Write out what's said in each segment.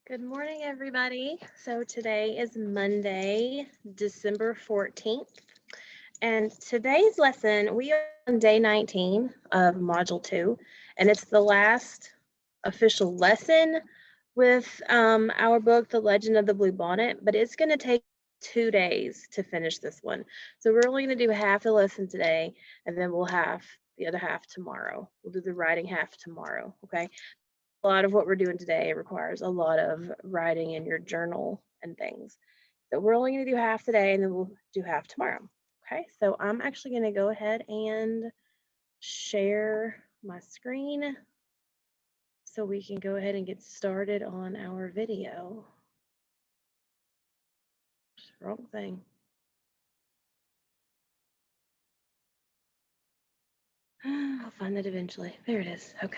Good morning, everybody. So today is Monday, December 14th. And today's lesson, we are on day 19 of Module 2, and it's the last official lesson with our book, The Legend of the Blue Bonnet, but it's going to take 2 days to finish this one. So we're only going to do half the lesson today, and then we'll have the other half tomorrow. We'll do the writing half tomorrow, okay? A lot of what we're doing today requires a lot of writing in your journal and things. So we're only going to do half today and then we'll do half tomorrow. Okay, so I'm actually going to go ahead and share my screen so we can go ahead and get started on our video. Wrong thing. I'll find it eventually. There it is. Okay.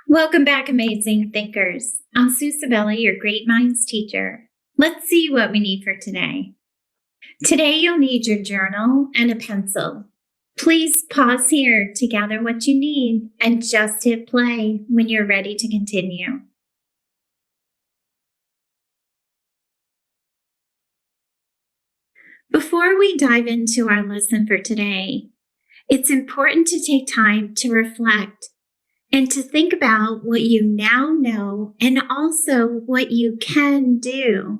Welcome back, amazing thinkers. I'm Sue Sabella, your Great Minds teacher. Let's see what we need for today. Today, you'll need your journal and a pencil. Please pause here to gather what you need and just hit play when you're ready to continue. Before we dive into our lesson for today, it's important to take time to reflect and to think about what you now know and also what you can do.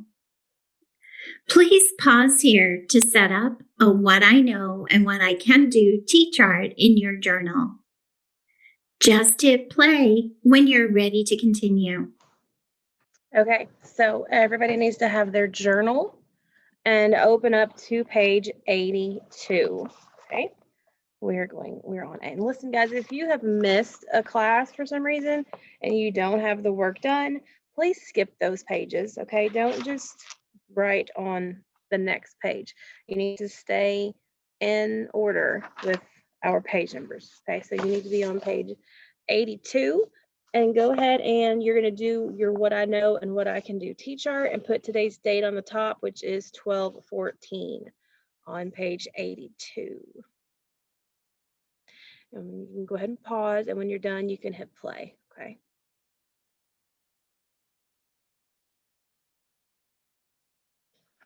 Please pause here to set up a what I know and what I can do T-chart in your journal. Just hit play when you're ready to continue. Okay, so everybody needs to have their journal and open up to page 82. Okay. We're on. And listen, guys, if you have missed a class for some reason and you don't have the work done, please skip those pages, okay? Don't just write on the next page. You need to stay in order with our page numbers, okay? So you need to be on page 82 and go ahead and you're going to do your what I know and what I can do T-chart and put today's date on the top, which is 12/14 on page 82. And you can go ahead and pause, and when you're done, you can hit play, okay?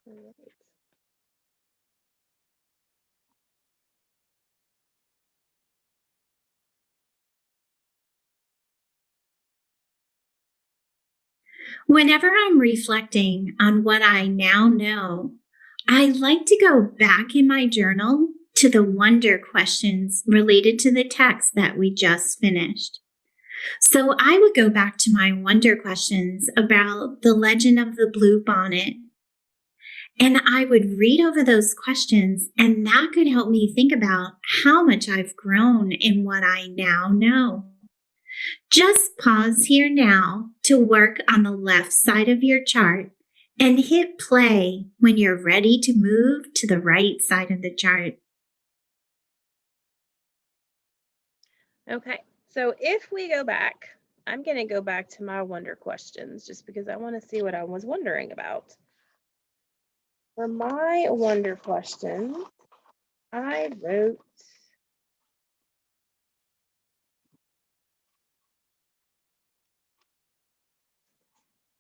All right. Whenever I'm reflecting on what I now know, I like to go back in my journal to the wonder questions related to the text that we just finished. So I would go back to my wonder questions about the legend of the blue bonnet. And I would read over those questions, and that could help me think about how much I've grown in what I now know. Just pause here now to work on the left side of your chart and hit play when you're ready to move to the right side of the chart. Okay, so if we go back, I'm going to go back to my wonder questions just because I want to see what I was wondering about. For my wonder questions, I wrote,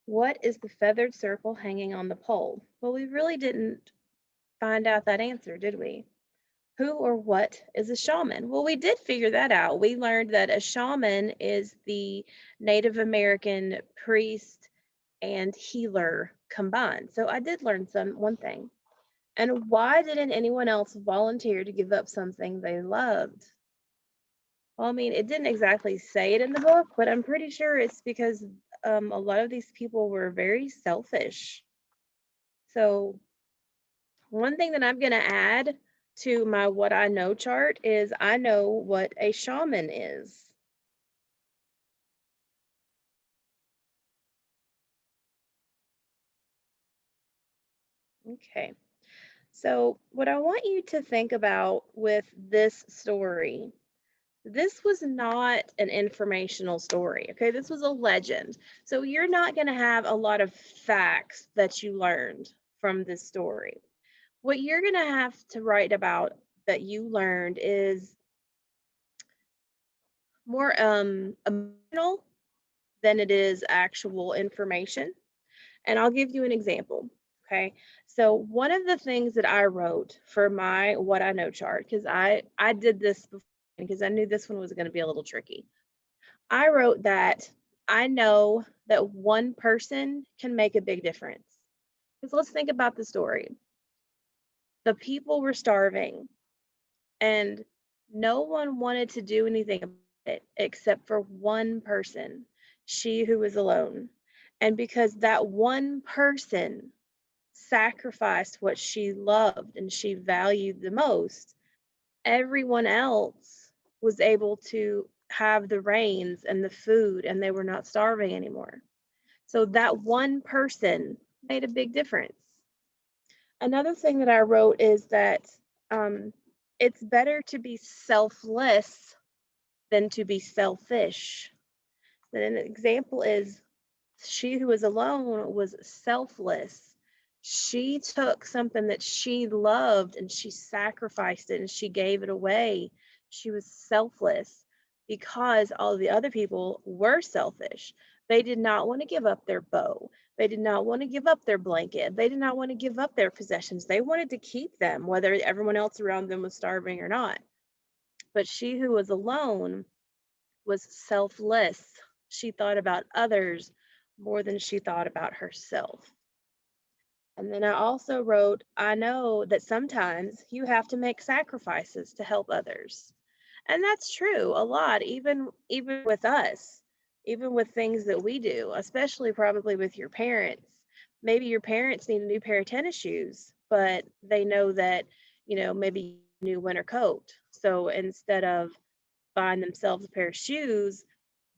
what is the feathered circle hanging on the pole? Well, we really didn't find out that answer, did we? Who or what is a shaman? Well, we did figure that out. We learned that a shaman is the Native American priest and healer combined. So I did learn one thing. And why didn't anyone else volunteer to give up something they loved? Well, I mean, it didn't exactly say it in the book, but I'm pretty sure it's because a lot of these people were very selfish. So one thing that I'm going to add to my what I know chart is I know what a shaman is. Okay. So what I want you to think about with this story, this was not an informational story. Okay, this was a legend. So you're not going to have a lot of facts that you learned from this story. What you're going to have to write about that you learned is more emotional than it is actual information. And I'll give you an example. Okay. So one of the things that I wrote for my what I know chart, because I did this before because I knew this one was going to be a little tricky. I wrote that I know that one person can make a big difference. Because let's think about the story. The people were starving and no one wanted to do anything about it except for one person, she who was alone. And because that one person sacrificed what she loved and she valued the most, everyone else was able to have the rains and the food and they were not starving anymore. So that one person made a big difference. Another thing that I wrote is that um, it's better to be selfless than to be selfish. And an example is she who was alone was selfless. She took something that she loved and she sacrificed it and she gave it away. She was selfless because all the other people were selfish. They did not want to give up their bow. They did not want to give up their blanket. They did not want to give up their possessions. They wanted to keep them, whether everyone else around them was starving or not. But she who was alone was selfless. She thought about others more than she thought about herself. And then I also wrote, I know that sometimes you have to make sacrifices to help others. And that's true a lot, even with us, even with things that we do, especially probably with your parents. Maybe your parents need a new pair of tennis shoes, but they know that, maybe a new winter coat. So instead of buying themselves a pair of shoes,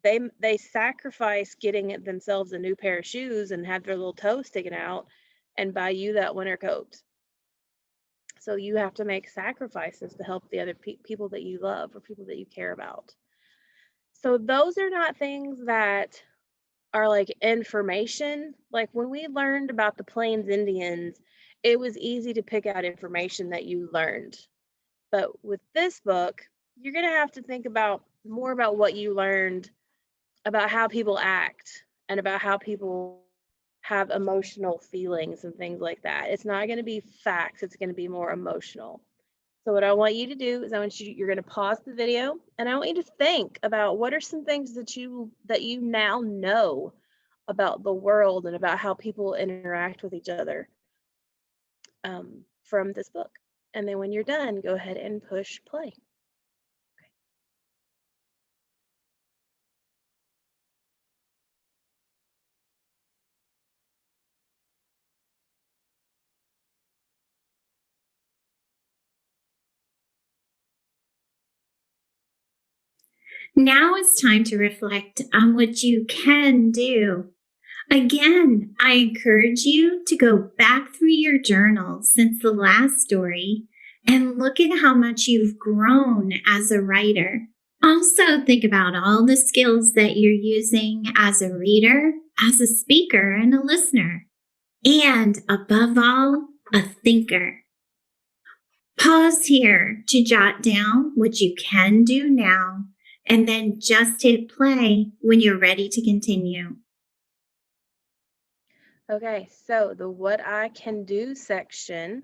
they sacrifice getting themselves a new pair of shoes and have their little toes sticking out and buy you that winter coat. So you have to make sacrifices to help the other people that you love or people that you care about. So those are not things that are like information. Like when we learned about the Plains Indians, it was easy to pick out information that you learned. But with this book, you're going to have to think about more about what you learned about how people act and about how people have emotional feelings and things like that. It's not going to be facts, it's going to be more emotional. So what I want you to do is you're going to pause the video and I want you to think about what are some things that you now know about the world and about how people interact with each other from this book. And then when you're done, go ahead and push play. Now it's time to reflect on what you can do. Again, I encourage you to go back through your journal since the last story and look at how much you've grown as a writer. Also, think about all the skills that you're using as a reader, as a speaker, and a listener, and above all, a thinker. Pause here to jot down what you can do now, and then just hit play when you're ready to continue. Okay, so the what I can do section.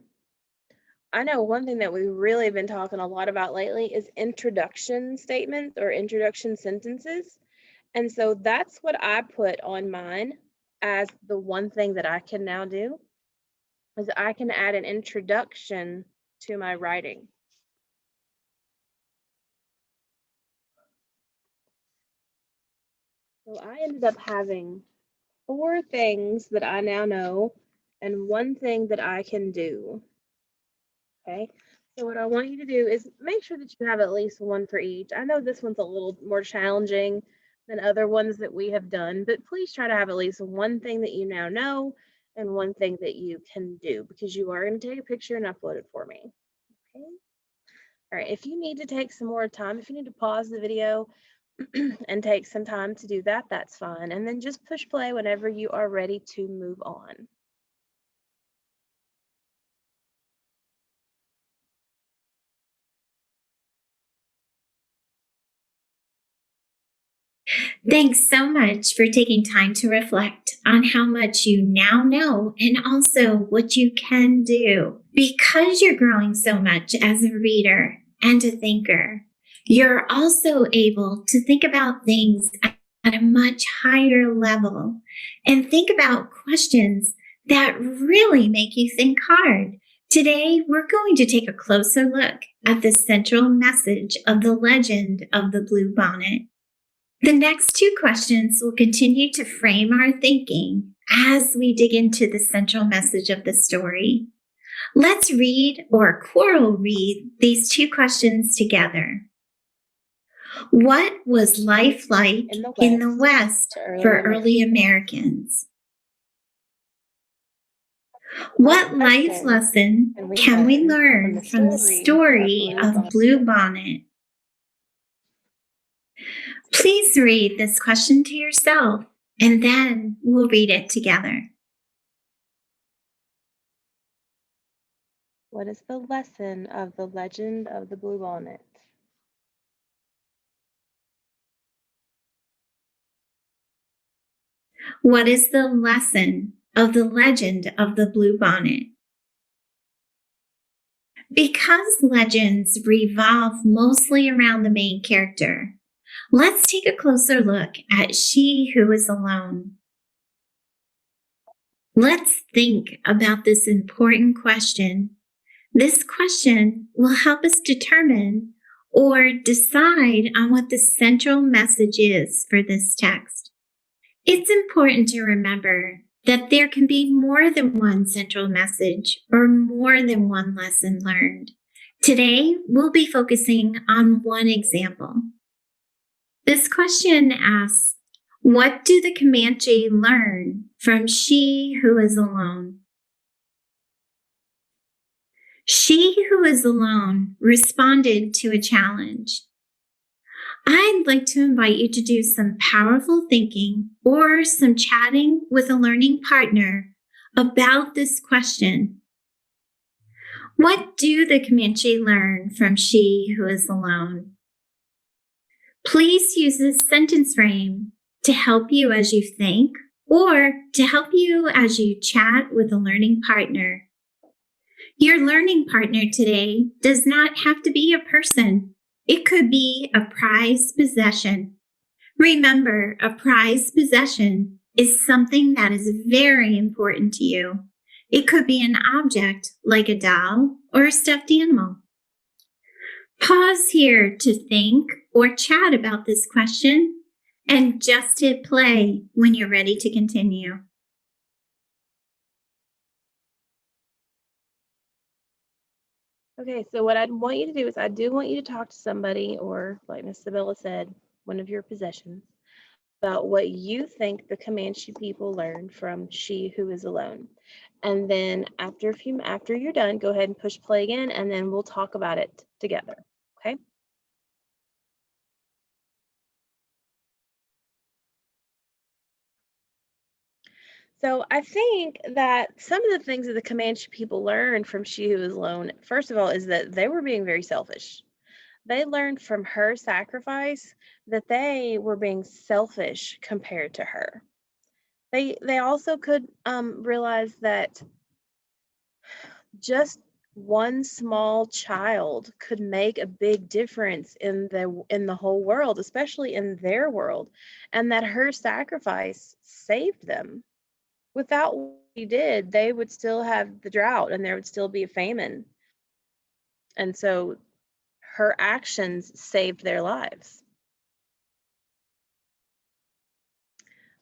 I know one thing that we really have been talking a lot about lately is introduction statements or introduction sentences. And so that's what I put on mine as the one thing that I can now do is I can add an introduction to my writing. So I ended up having 4 things that I now know and 1 thing that I can do. Okay. So what I want you to do is make sure that you have at least one for each. I know this one's a little more challenging than other ones that we have done, but please try to have at least one thing that you now know and one thing that you can do because you are going to take a picture and upload it for me. Okay. All right, if you need to take some more time, if you need to pause the video and take some time to do that, that's fine. And then just push play whenever you are ready to move on. Thanks so much for taking time to reflect on how much you now know and also what you can do. Because you're growing so much as a reader and a thinker, you're also able to think about things at a much higher level and think about questions that really make you think hard. Today, we're going to take a closer look at the central message of the legend of the Blue Bonnet. The next two questions will continue to frame our thinking as we dig into the central message of the story. Let's read or choral read these two questions together. What was life like in the West for early Americans? What life lesson can we learn from the story of Blue Bonnet? Please read this question to yourself, and then we'll read it together. What is the lesson of the legend of the Blue Bonnet? What is the lesson of the legend of the Blue Bonnet? Because legends revolve mostly around the main character, let's take a closer look at She Who Is Alone. Let's think about this important question. This question will help us determine or decide on what the central message is for this text. It's important to remember that there can be more than one central message or more than one lesson learned. Today, we'll be focusing on one example. This question asks, what do the Comanche learn from She Who Is Alone? She Who Is Alone responded to a challenge. I'd like to invite you to do some powerful thinking or some chatting with a learning partner about this question. What do the Comanche learn from She Who Is Alone? Please use this sentence frame to help you as you think or to help you as you chat with a learning partner. Your learning partner today does not have to be a person. It could be a prized possession. Remember, a prized possession is something that is very important to you. It could be an object like a doll or a stuffed animal. Pause here to think or chat about this question and just hit play when you're ready to continue. Okay, so what I'd want you to do is I do want you to talk to somebody, or like Miss Sibylla said, one of your possessions, about what you think the Comanche people learned from She Who Is Alone. And then after you're done, go ahead and push play again, and then we'll talk about it together. Okay? So I think that some of the things that the Comanche people learned from She Who Is Alone, first of all, is that they were being very selfish. They learned from her sacrifice that they were being selfish compared to her. They also could realize that just one small child could make a big difference in the whole world, especially in their world, and that her sacrifice saved them. Without what she did, they would still have the drought and there would still be a famine. And so her actions saved their lives.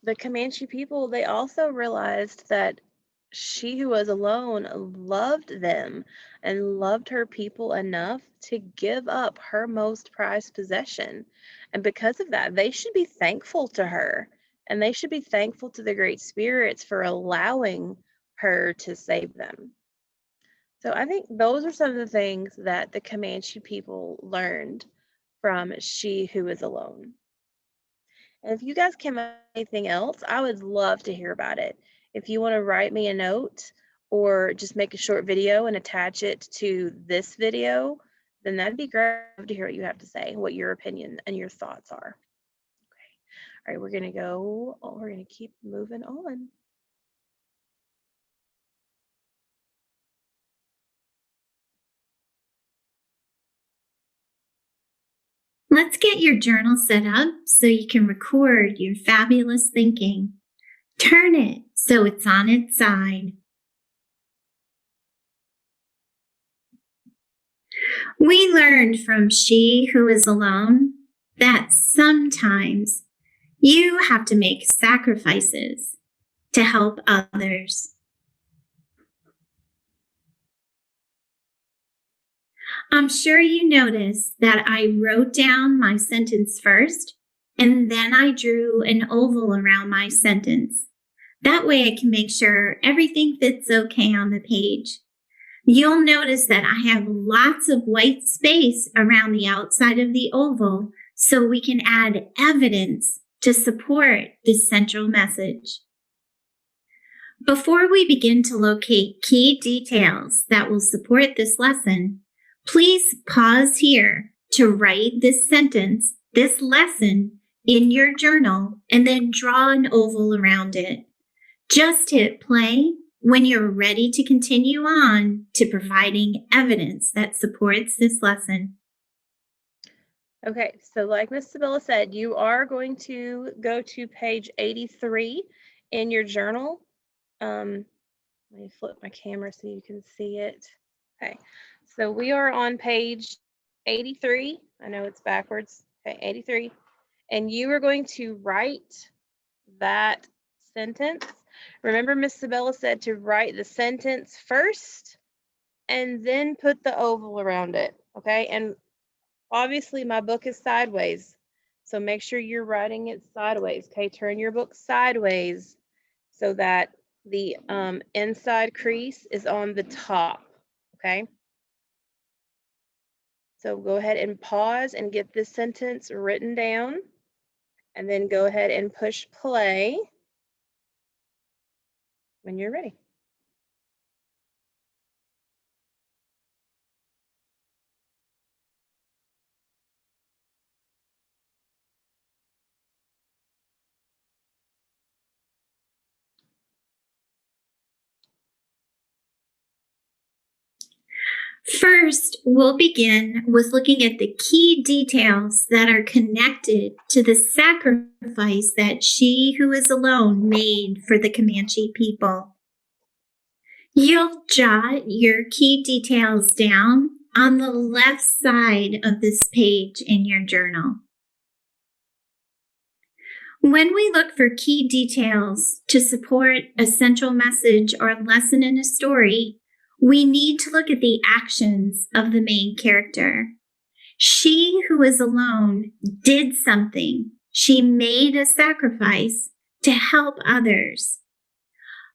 The Comanche people, they also realized that She Who Was Alone loved them and loved her people enough to give up her most prized possession. And because of that, they should be thankful to her, and they should be thankful to the Great Spirits for allowing her to save them. So I think those are some of the things that the Comanche people learned from She Who Is Alone. And if you guys came up with anything else, I would love to hear about it. If you want to write me a note or just make a short video and attach it to this video, then that'd be great. I'd love to hear what you have to say, what your opinion and your thoughts are. Okay. All right, we're going to keep moving on. Let's get your journal set up so you can record your fabulous thinking. Turn it so it's on its side. We learned from She Who Is Alone that sometimes you have to make sacrifices to help others. I'm sure you noticed that I wrote down my sentence first, and then I drew an oval around my sentence. That way I can make sure everything fits okay on the page. You'll notice that I have lots of white space around the outside of the oval so we can add evidence to support this central message. Before we begin to locate key details that will support this lesson, please pause here to write this sentence, this lesson, in your journal and then draw an oval around it. Just hit play when you're ready to continue on to providing evidence that supports this lesson. Okay, so like Miss Sibylla said, you are going to go to page 83 in your journal. Let me flip my camera so you can see it. Okay, so we are on page 83. I know it's backwards. Okay, 83. And you are going to write that sentence. Remember, Miss Sibylla said to write the sentence first and then put the oval around it. Okay, and obviously my book is sideways, so make sure you're writing it sideways. Okay, turn your book sideways so that the inside crease is on the top. Okay, so go ahead and pause and get this sentence written down, and then go ahead and push play when you're ready. First, we'll begin with looking at the key details that are connected to the sacrifice that She Who Is Alone made for the Comanche people. You'll jot your key details down on the left side of this page in your journal. When we look for key details to support a central message or lesson in a story, we need to look at the actions of the main character. She Who Is Alone did something. She made a sacrifice to help others.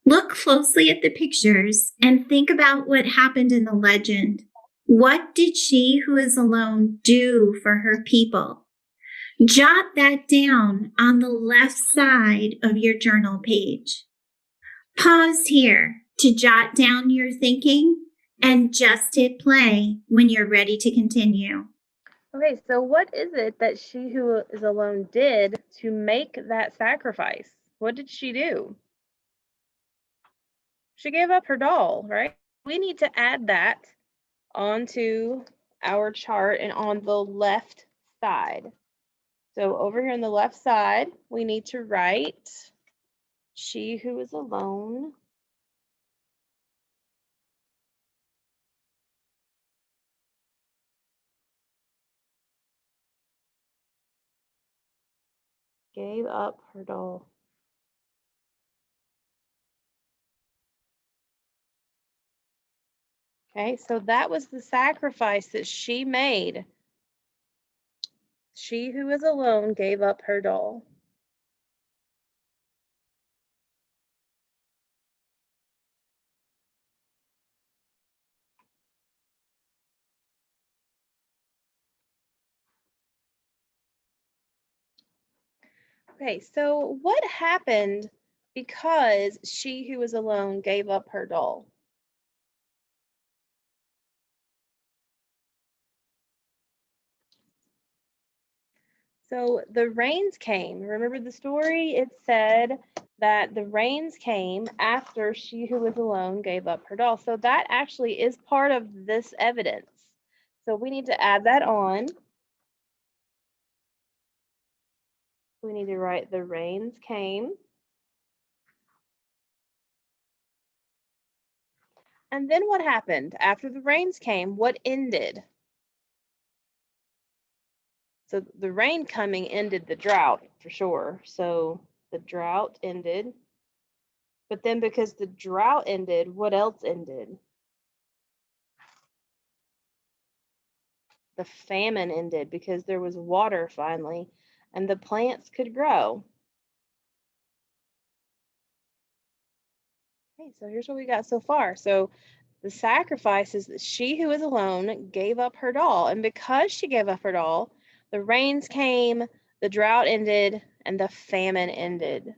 Look closely at the pictures and think about what happened in the legend. What did She Who Is Alone do for her people? Jot that down on the left side of your journal page. Pause here to jot down your thinking and just hit play when you're ready to continue. Okay, so what is it that She Who Is Alone did to make that sacrifice? What did she do? She gave up her doll, right? We need to add that onto our chart and on the left side. So over here on the left side, we need to write She Who Is Alone gave up her doll. Okay, so that was the sacrifice that she made. She Who Is Alone gave up her doll. Okay, so what happened because she who was alone gave up her doll? So the rains came. Remember the story? It said that the rains came after she who was alone gave up her doll. So that actually is part of this evidence. So we need to add that on. We need to write the rains came. And then what happened? After the rains came, what ended? So the rain coming ended the drought for sure. So the drought ended. But then because the drought ended, what else ended? The famine ended because there was water finally and the plants could grow. Okay, so here's what we got so far. So the sacrifice is that she who is alone gave up her doll. And because she gave up her doll, the rains came, the drought ended, and the famine ended.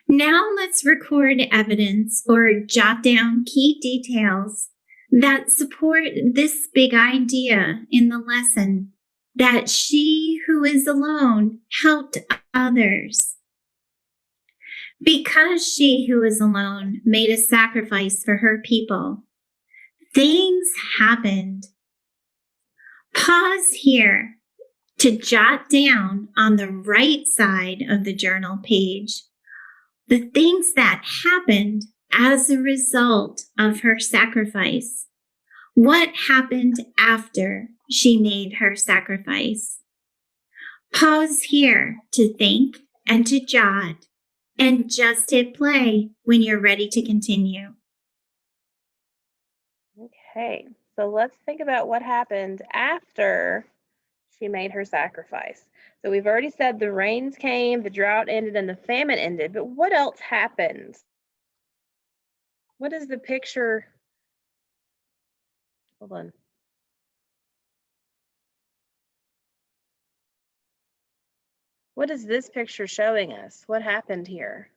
Now let's record evidence or jot down key details that support this big idea in the lesson that she who is alone helped others. Because she who is alone made a sacrifice for her people, things happened. Pause here to jot down on the right side of the journal page the things that happened as a result of her sacrifice. What happened after she made her sacrifice? Pause here to think and to jot, and just hit play when you're ready to continue. Okay, so let's think about what happened after she made her sacrifice. So we've already said the rains came, the drought ended, and the famine ended, but what else happened? What is the picture? Hold on. What is this picture showing us? What happened here?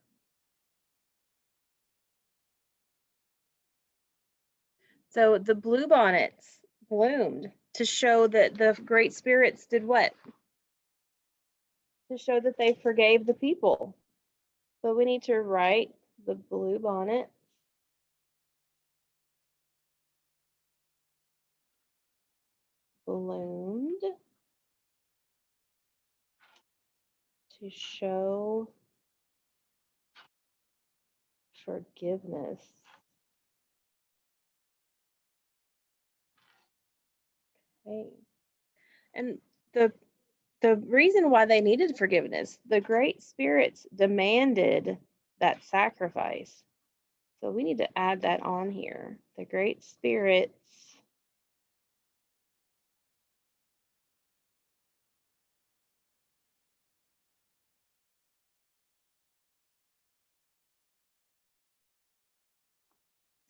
So the bluebonnets bloomed to show that the great spirits did what? To show that they forgave the people. So we need to write the bluebonnet bloomed to show forgiveness. Okay. And the the reason why they needed forgiveness, the great spirits demanded that sacrifice. So we need to add that on here. The great spirits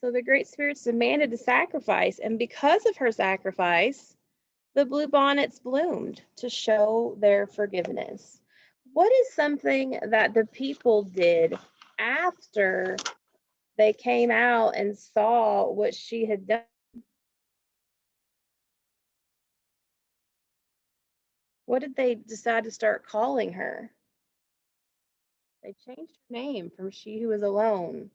so the great spirits demanded a sacrifice, and because of her sacrifice, the bluebonnets bloomed to show their forgiveness. What is something that the people did after they came out and saw what she had done? What did they decide to start calling her? They changed her name from she who was alone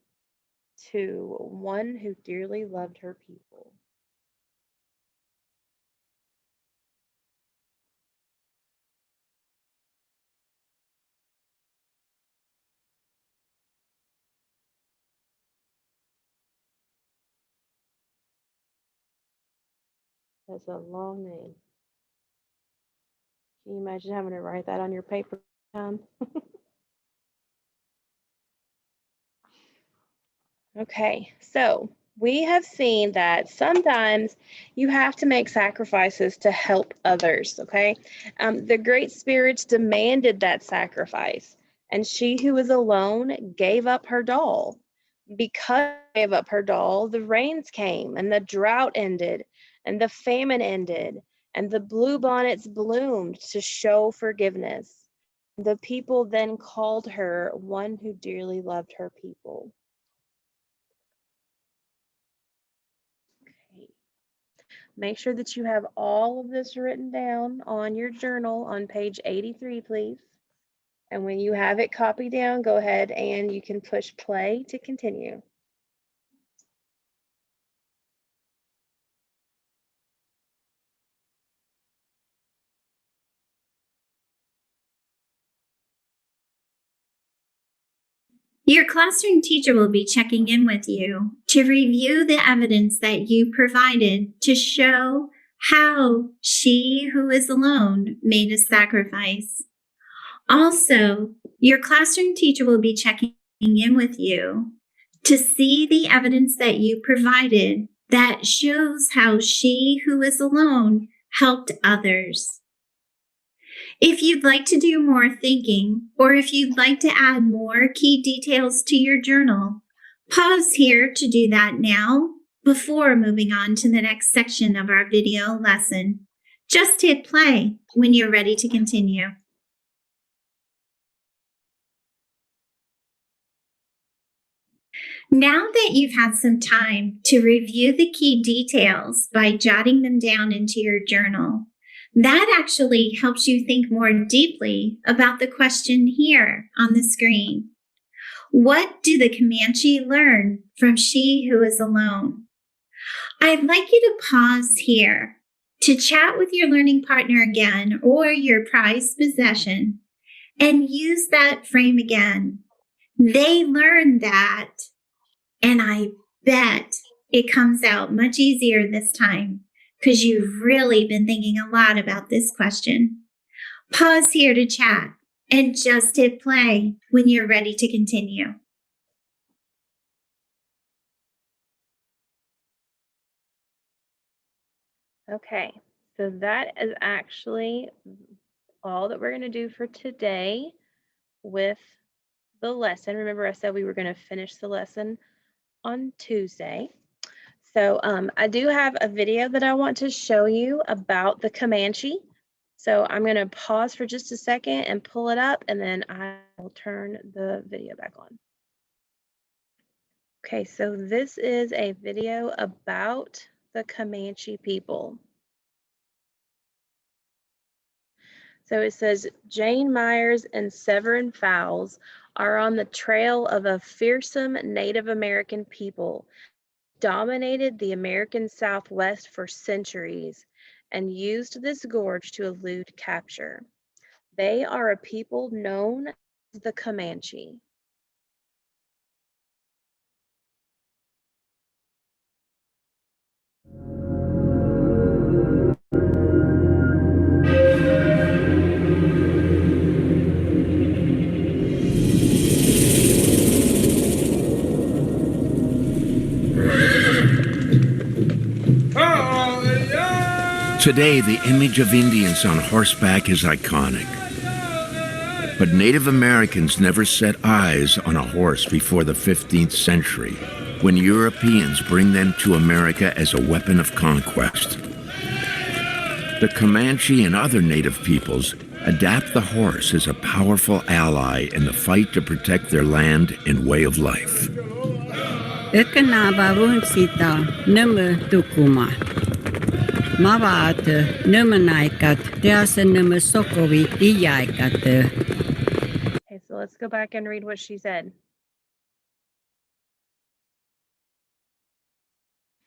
to one who dearly loved her people. That's a long name. Can you imagine having to write that on your paper? Okay, so we have seen that sometimes you have to make sacrifices to help others, okay? The great spirits demanded that sacrifice, and she who was alone gave up her doll. Because she gave up her doll, the rains came, and the drought ended, and the famine ended, and the bluebonnets bloomed to show forgiveness. The people then called her one who dearly loved her people. Okay. Make sure that you have all of this written down on your journal on page 83, please. And when you have it copied down, go ahead and you can push play to continue. Your classroom teacher will be checking in with you to review the evidence that you provided to show how she who is alone made a sacrifice. Also, your classroom teacher will be checking in with you to see the evidence that you provided that shows how she who is alone helped others. If you'd like to do more thinking, or if you'd like to add more key details to your journal, pause here to do that now before moving on to the next section of our video lesson. Just hit play when you're ready to continue. Now that you've had some time to review the key details by jotting them down into your journal, that actually helps you think more deeply about the question here on the screen. What do the Comanche learn from she who is alone? I'd like you to pause here to chat with your learning partner again or your prized possession and use that frame again. They learned that, and I bet it comes out much easier this time because you've really been thinking a lot about this question. Pause here to chat and just hit play when you're ready to continue. Okay, so that is actually all that we're going to do for today with the lesson. Remember, I said we were going to finish the lesson on Tuesday. So I do have a video that I want to show you about the Comanche. So I'm going to pause for just a second and pull it up, and then I will turn the video back on. Okay, so this is a video about the Comanche people. So it says, Jane Myers and Severin Fowles are on the trail of a fearsome Native American people dominated the American Southwest for centuries and used this gorge to elude capture. They are a people known as the Comanche. Today, the image of Indians on horseback is iconic. But Native Americans never set eyes on a horse before the 15th century, when Europeans bring them to America as a weapon of conquest. The Comanche and other native peoples adapt the horse as a powerful ally in the fight to protect their land and way of life. Okay, so let's go back and read what she said.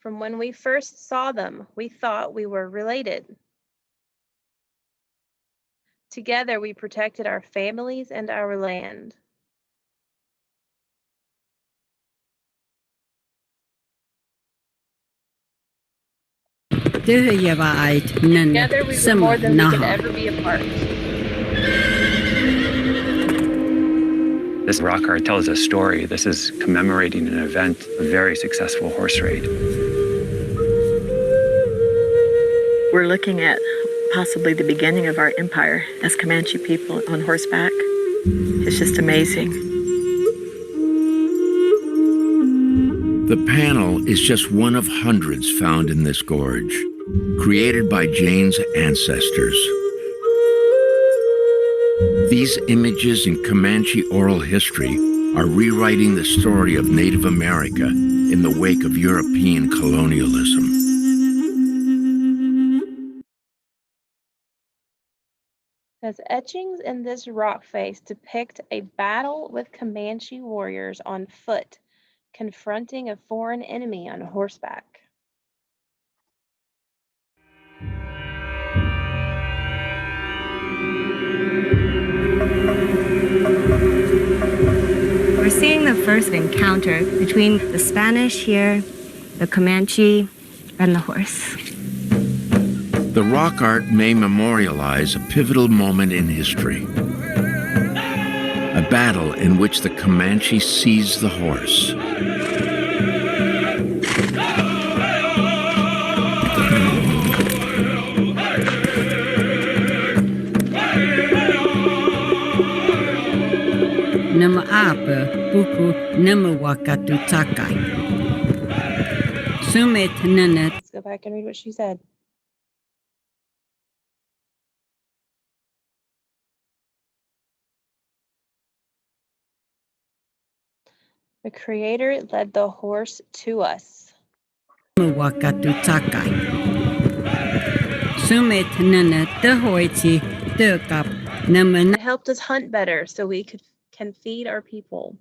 From when we first saw them, we thought we were related. Together, we protected our families and our land. Together, we were more than we could ever be apart. This rock art tells a story. This is commemorating an event, a very successful horse raid. We're looking at possibly the beginning of our empire as Comanche people on horseback. It's just amazing. The panel is just one of hundreds found in this gorge, created by Jane's ancestors. These images in Comanche oral history are rewriting the story of Native America in the wake of European colonialism. As etchings in this rock face depict a battle with Comanche warriors on foot, confronting a foreign enemy on horseback. We're seeing the first encounter between the Spanish here, the Comanche, and the horse. The rock art may memorialize a pivotal moment in history, a battle in which the Comanche seized the horse. Nama apa puku nama wakatu takai. Sumet nana. Let's go back and read what she said. The Creator led the horse to us. Wakatu takai. Sumet nana tehoiti tekap nama It helped us hunt better so we can feed our people.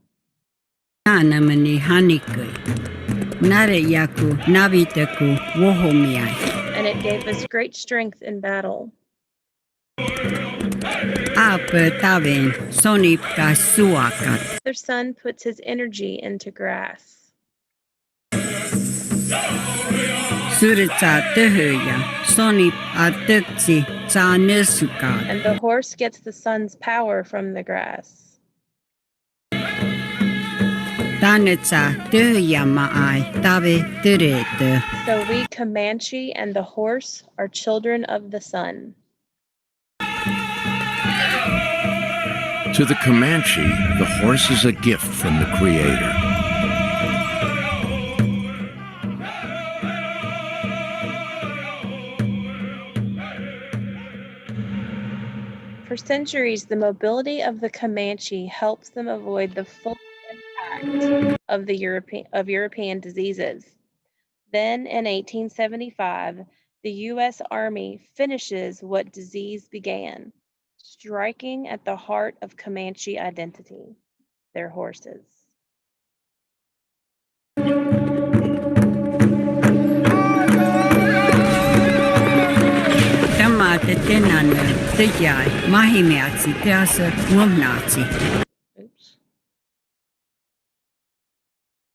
nama ni hanikui. Nare yaku naviteku wohomiai. And it gave us great strength in battle. Apa taven sonip ka suakat. Their son puts his energy into grass. Surita tehoya sonip atekti sa nesuka. And the horse gets the sun's power from the grass. Tanetsa tehoya maai tave terete. So we Comanche and the horse are children of the sun. To the Comanche, the horse is a gift from the Creator. For centuries, the mobility of the Comanche helps them avoid the full impact of European diseases. Then in 1875, the U.S. Army finishes what disease began, striking at the heart of Comanche identity, their horses. Tamate tenana tejai mahimeatsi teasa womnazi. Oops.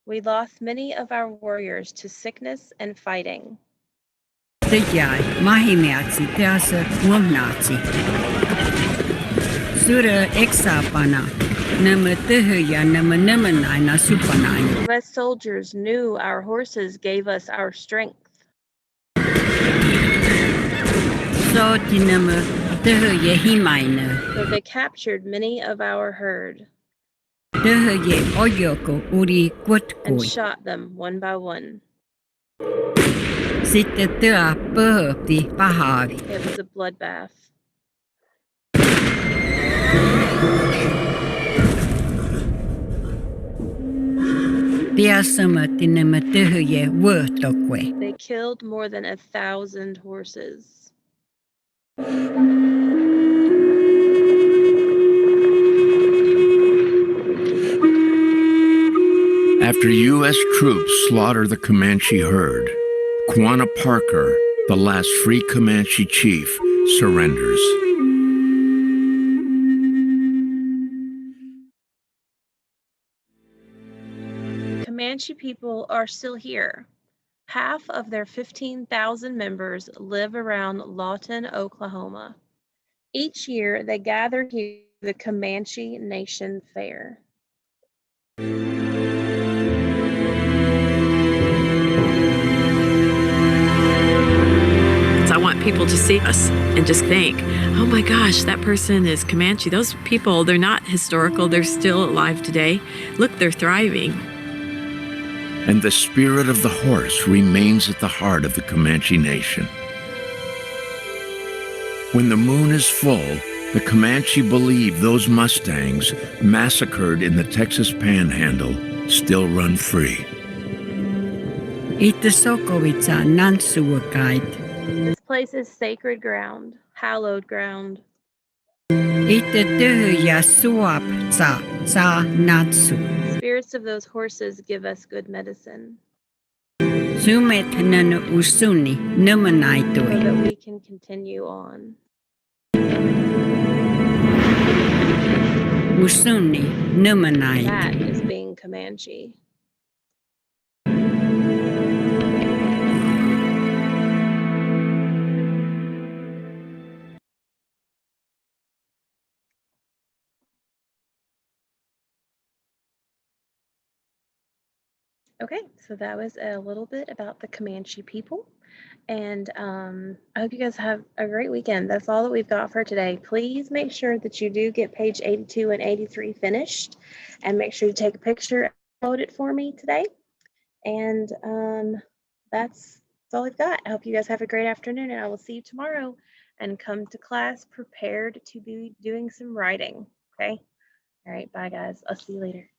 We lost many of our warriors to sickness and fighting. Tejai mahimeatsi teasa womnazi. Sura exapana nama tehoya nama namanai supanai. U.S. soldiers knew our horses gave us our strength. So tinama tehoya himaina. So they captured many of our herd Tehoya oyoko uri and kutkoi. shot them one by one. Sitte tea pöhöpi pahavi. It was a bloodbath. Piasama tinama tehoya wöhtokwe. They killed more than 1,000 horses. After U.S. troops slaughter the Comanche herd, Quanah Parker, the last free Comanche chief, surrenders. Comanche people are still here. Half of their 15,000 members live around Lawton, Oklahoma. Each year, they gather here for the Comanche Nation Fair. I want people to see us and just think, oh my gosh, that person is Comanche. Those people, they're not historical. They're still alive today. Look, they're thriving. And the spirit of the horse remains at the heart of the Comanche Nation. When the moon is full, the Comanche believe those Mustangs massacred in the Texas Panhandle still run free. Ite Sokovica Nansuakait. This place is sacred ground, hallowed ground. Ite Töhöjä Suapsa Sa Natsu. Spirits of those horses give us good medicine Sumet Nanu Usuni so Numanaitoi. that we can continue on. Usuni Numanait. That is being Comanche. Okay, so that was a little bit about the Comanche people. And I hope you guys have a great weekend. That's all that we've got for today. Please make sure that you do get page 82 and 83 finished, and make sure you take a picture and upload it for me today. And that's all we've got. I hope you guys have a great afternoon, and I will see you tomorrow. And come to class prepared to be doing some writing. Okay? All right, bye guys. I'll see you later.